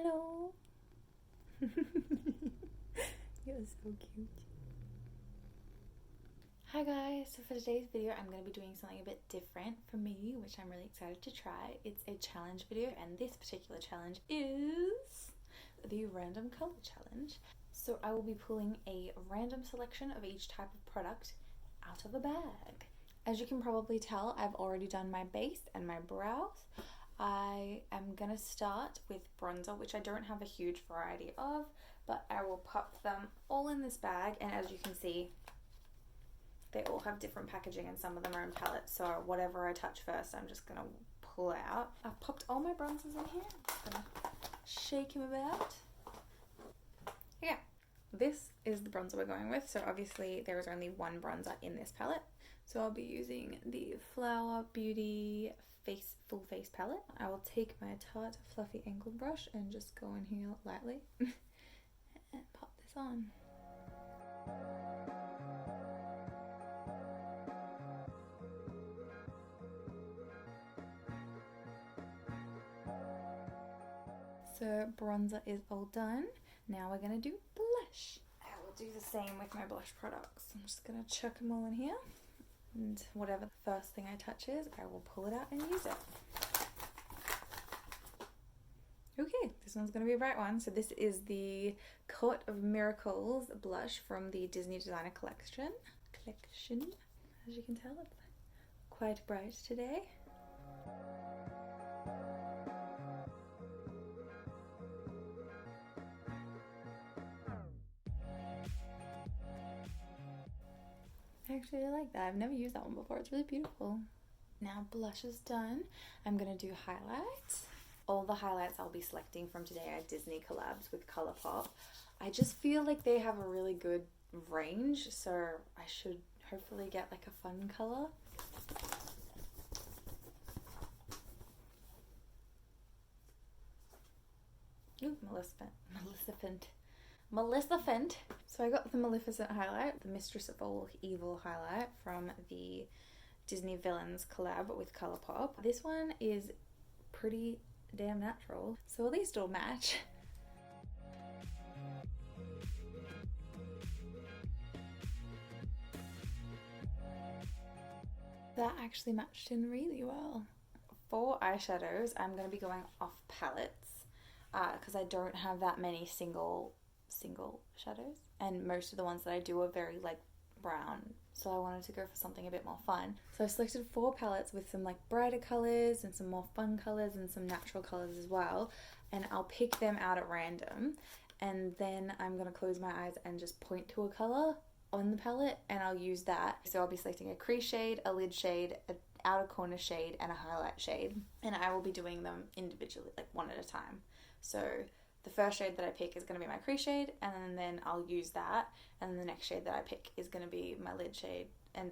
Hello. You're so cute. Hi guys, so for today's video I'm going to be doing something a bit different for me, which I'm really excited to try. It's a challenge video, and this particular challenge is the random colour challenge. So I will be pulling a random selection of each type of product out of a bag. As you can probably tell, I've already done my base and my brows. I am going to start with bronzer, which I don't have a huge variety of, but I will pop them all in this bag, and as you can see, they all have different packaging and some of them are in palettes, so whatever I touch first I'm just going to pull out. I've popped all my bronzers in here. I'm just going to shake them about. Yeah, this is the bronzer we're going with, so obviously there is only one bronzer in this palette. So I'll be using the Flower Beauty Full Face palette. I will take my Tarte Fluffy Angled brush and just go in here lightly and pop this on. So bronzer is all done. Now we're going to do blush. I will do the same with my blush products. I'm just going to chuck them all in here. And whatever the first thing I touch is, I will pull it out and use it. Okay, this one's going to be a bright one. So this is the Court of Miracles blush from the Disney Designer Collection. As you can tell, it's quite bright today. I actually really like that. I've never used that one before. It's really beautiful. Now blush is done. I'm going to do highlights. All the highlights I'll be selecting from today are Disney collabs with Colourpop. I just feel like they have a really good range, so I should hopefully get like a fun colour. Ooh, Maleficent. So I got the Maleficent highlight, the Mistress of All Evil highlight from the Disney Villains collab with Colourpop. This one is pretty damn natural, so at least it'll match. That actually matched in really well. For eyeshadows, I'm going to be going off palettes because I don't have that many single shadows, and most of the ones that I do are very like brown, so I wanted to go for something a bit more fun. So I selected 4 palettes with some like brighter colors and some more fun colors and some natural colors as well, and I'll pick them out at random, and then I'm going to close my eyes and just point to a color on the palette and I'll use that. So I'll be selecting a crease shade, a lid shade, an outer corner shade, and a highlight shade, and I will be doing them individually, like one at a time. So the first shade that I pick is going to be my crease shade, and then I'll use that, and then the next shade that I pick is going to be my lid shade, and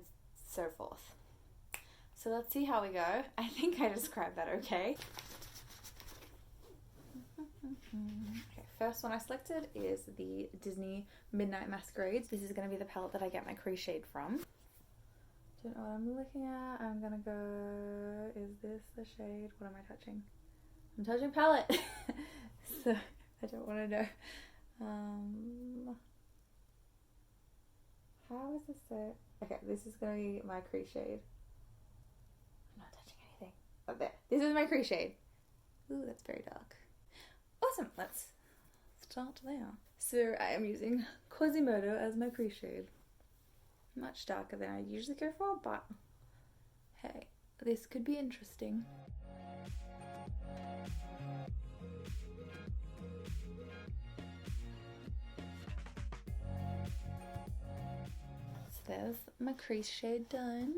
so forth. So let's see how we go. I think I described that okay. Okay, first one I selected is the Disney Midnight Masquerades. This is going to be the palette that I get my crease shade from. Don't know what I'm looking at. I'm going to go, is this the shade? What am I touching? I'm touching palette. So I don't want to know. How is this so? Okay, this is going to be my crease shade. I'm not touching anything. Oh, there. This is my crease shade. Ooh, that's very dark. Awesome, let's start there. So I am using Quasimodo as my crease shade. Much darker than I usually go for, but hey, this could be interesting. So there's my crease shade done.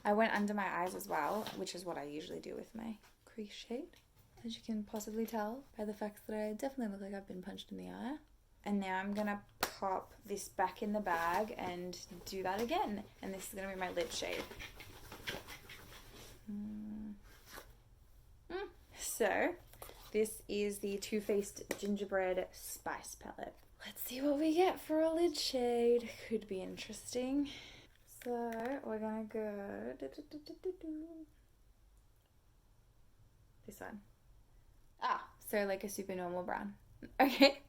I went under my eyes as well, which is what I usually do with my crease shade, as you can possibly tell by the fact that I definitely look like I've been punched in the eye. And now I'm gonna pop this back in the bag and do that again. And this is gonna be my lid shade. So this is the Too Faced Gingerbread Spice palette. Let's see what we get for a lid shade. Could be interesting. So we're gonna go this one. So like a super normal brown. Okay,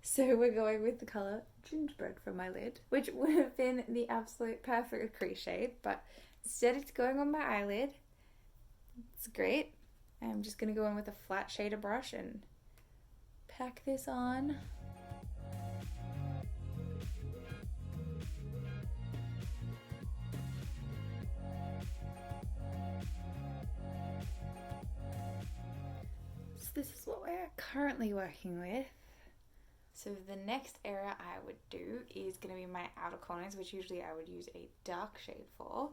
so we're going with the colour Gingerbread for my lid, which would have been the absolute perfect crease shade, but instead it's going on my eyelid. It's great. I'm just going to go in with a flat shader brush and pack this on. So this is what we're currently working with. So the next area I would do is going to be my outer corners, which usually I would use a dark shade for.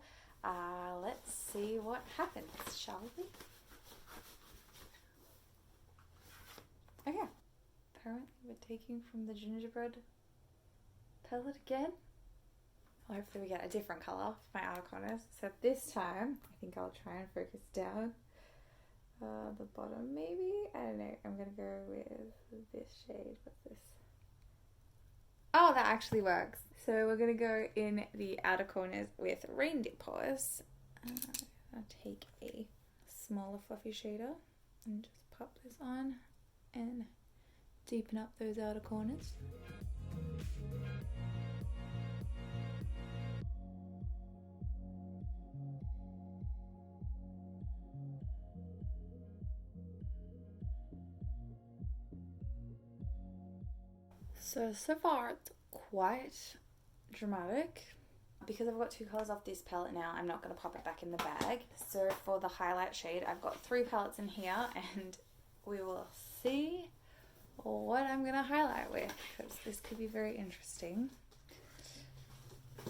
Let's see what happens, shall we? Okay, apparently we're taking from the gingerbread palette again. Well, hopefully we get a different colour for my outer corners. So this time, I think I'll try and focus down the bottom maybe? I don't know, I'm going to go with this shade. What's this? Oh, that actually works. So we're going to go in the outer corners with Reindeer Paws. I'll take a smaller fluffy shader and just pop this on and deepen up those outer corners. So far it's quite dramatic. Because I've got two colours off this palette now, I'm not going to pop it back in the bag. So for the highlight shade, I've got 3 palettes in here, and we will see what I'm going to highlight with, because this could be very interesting.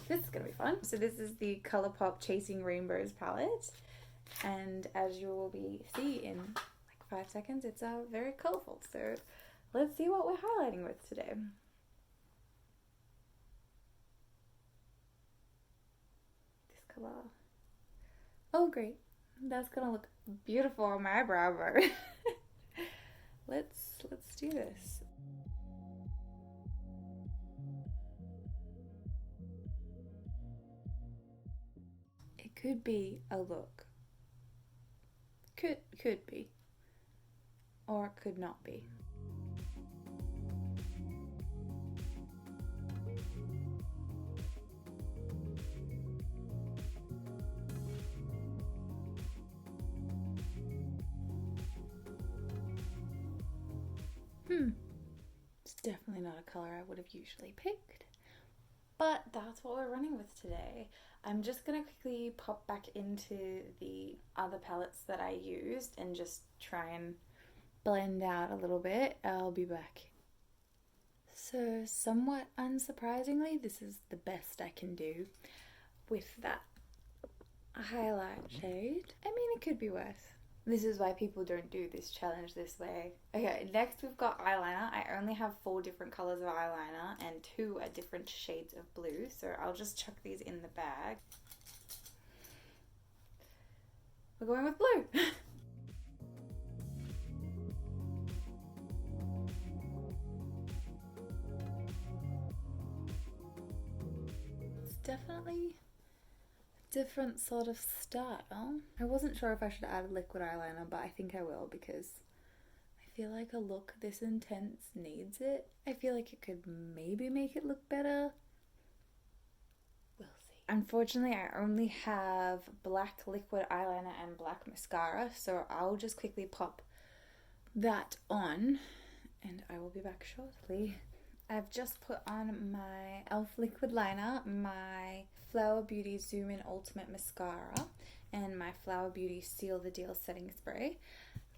This is going to be fun. So this is the Colourpop Chasing Rainbows palette, and as you will see in like 5 seconds, it's very colourful. So let's see what we're highlighting with today. Color. Oh great, that's gonna look beautiful on my eyebrow bow. let's do this. It could be a look. Could be, or it could not be. It's definitely not a colour I would have usually picked, but that's what we're running with today. I'm just going to quickly pop back into the other palettes that I used and just try and blend out a little bit. I'll be back. So somewhat unsurprisingly, this is the best I can do with that highlight shade. I mean, it could be worse. This is why people don't do this challenge this way. Okay, next we've got eyeliner. I only have 4 different colours of eyeliner and 2 are different shades of blue. So I'll just chuck these in the bag. We're going with blue. It's definitely different sort of style. I wasn't sure if I should add liquid eyeliner, but I think I will because I feel like a look this intense needs it. I feel like it could maybe make it look better. We'll see. Unfortunately, I only have black liquid eyeliner and black mascara, so I'll just quickly pop that on and I will be back shortly. I've just put on my e.l.f. liquid liner, my Flower Beauty Zoom In Ultimate Mascara, and my Flower Beauty Seal the Deal Setting Spray.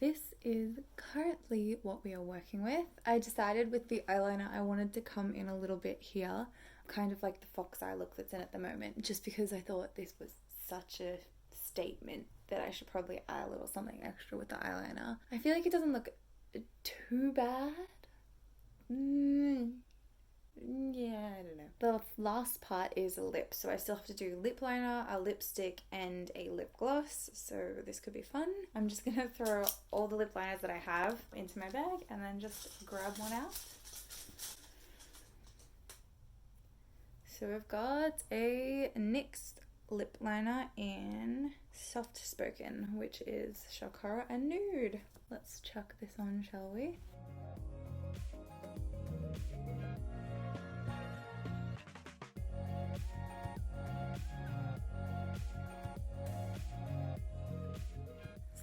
This is currently what we are working with. I decided with the eyeliner I wanted to come in a little bit here, kind of like the fox eye look that's in at the moment, just because I thought this was such a statement that I should probably add a little something extra with the eyeliner. I feel like it doesn't look too bad. Yeah, I don't know. The last part is a lip, so I still have to do lip liner, a lipstick, and a lip gloss, so this could be fun. I'm just gonna throw all the lip liners that I have into my bag and then just grab one out. So we've got a NYX lip liner in Soft Spoken, which is Shakara and Nude. Let's chuck this on, shall we?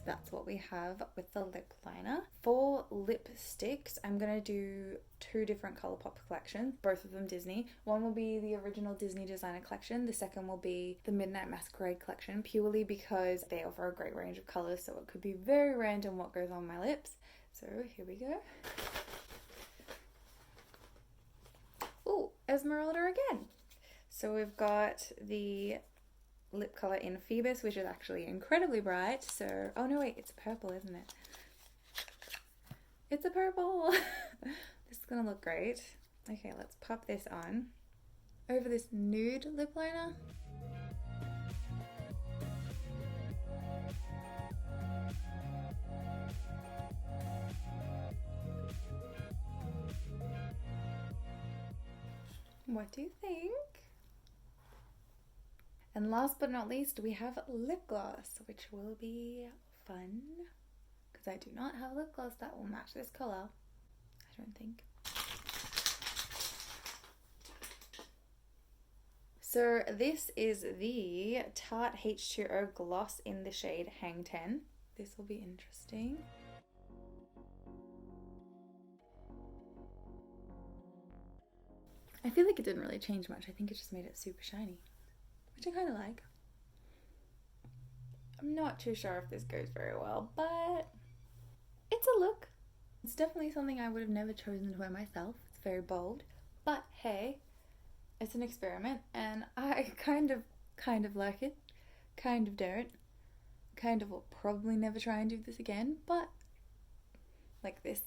That's what we have with the lip liner. For lipsticks, I'm going to do two different Colourpop collections, both of them Disney. One will be the original Disney designer collection. The second will be the Midnight Masquerade collection, purely because they offer a great range of colours, so it could be very random what goes on my lips. So here we go. Ooh, Esmeralda again. So we've got the lip colour in Phoebus, which is actually incredibly bright. So, oh no, wait, it's purple, isn't it? It's a purple. This is gonna look great. Okay, let's pop this on over this nude lip liner. What do you think? And last but not least, we have lip gloss, which will be fun because I do not have lip gloss that will match this colour, I don't think. So this is the Tarte H2O gloss in the shade Hang 10. This will be interesting. I feel like it didn't really change much. I think it just made it super shiny, which I kind of like. I'm not too sure if this goes very well, but it's a look. It's definitely something I would have never chosen to wear myself. It's very bold, but hey, it's an experiment and I kind of like it, kind of don't, kind of will probably never try and do this again, but like this.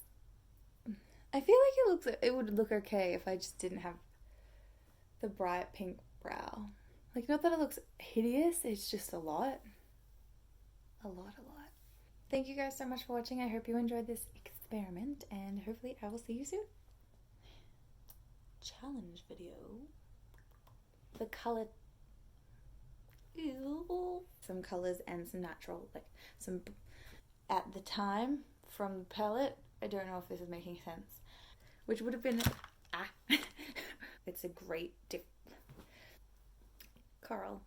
I feel like it would look okay if I just didn't have the bright pink brow. Like, not that it looks hideous, it's just a lot. Thank you guys so much for watching. I hope you enjoyed this experiment and hopefully I will see you soon. Challenge video. The color. Ew. Some colors and some natural, like some at the time from the palette. I don't know if this is making sense. Which would have been it's a great Coral.